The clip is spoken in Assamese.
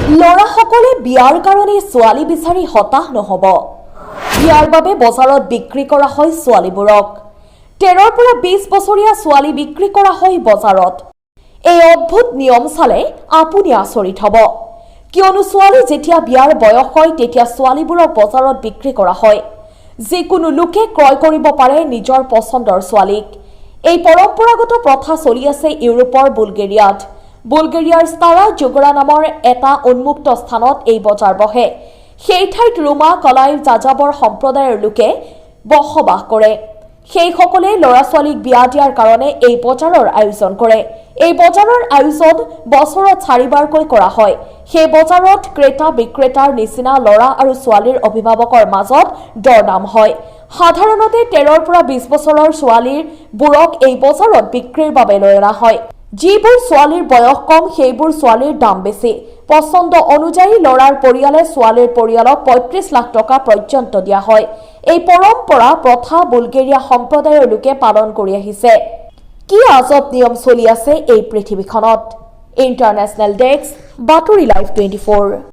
লৰাসকলে বিয়াৰ কাৰণে ছোৱালী বিচাৰি হতাশ নহব। বিয়াৰ বাবে বজাৰত বিক্ৰী কৰা হয় ছোৱালীবোৰক। 13 পৰা 20 বছৰীয়া ছোৱালী বিক্ৰী কৰা হয় বজাৰত। এই অদ্ভুত নিয়ম চালে আপুনি আচৰিত হ'ব, কিয়নো ছোৱালী যেতিয়া বিয়াৰ বয়স হয় তেতিয়া ছোৱালীবোৰক বজাৰত বিক্ৰী কৰা হয়। যিকোনো লোকে ক্ৰয় কৰিব পাৰে নিজৰ পছন্দৰ ছোৱালীক। এই পৰম্পৰাগত প্ৰথা চলি আছে ইউৰোপৰ বুলগেৰিয়াত। বুলগেৰিয়াৰ ষ্টাৰা জোগৰা নামৰ এটা উন্মুক্ত স্থানত এই বজাৰ বহে। সেই ঠাইত ৰোমা কলাই যাযাবৰ সম্প্ৰদায়ৰ লোকে বসবাস কৰে। সেইসকলে ল'ৰা ছোৱালীক বিয়া দিয়াৰ কাৰণে এই বজাৰৰ আয়োজন কৰে। এই বজাৰৰ আয়োজন বছৰত 4বাৰকৈ কৰা হয়। সেই বজাৰত ক্ৰেতা বিক্ৰেতাৰ নিচিনা ল'ৰা আৰু ছোৱালীৰ অভিভাৱকৰ মাজত দৰদাম হয়। সাধাৰণতে 13 পৰা 20 বছৰৰ ছোৱালীবোৰক এই বজাৰত বিক্ৰীৰ বাবে লৈ অনা হয়। যিবোৰ ছোৱালীৰ বয়স কম সেইবোৰ ছোৱালীৰ দাম বেছি। পছন্দ অনুযায়ী ল'ৰাৰ পৰিয়ালে ছোৱালীৰ পৰিয়ালক 35 লাখ টকা পৰ্যন্ত দিয়া হয়। এই পৰম্পৰা প্ৰথা বুলগেৰিয়া সম্প্ৰদায়ৰ লোকে পালন কৰি আহিছে। কি আজব নিয়ম চলি আছে এই পৃথিৱীখনত। ইণ্টাৰনেশ্যনেল ডেস্ক, বাতৰি লাইভ 24।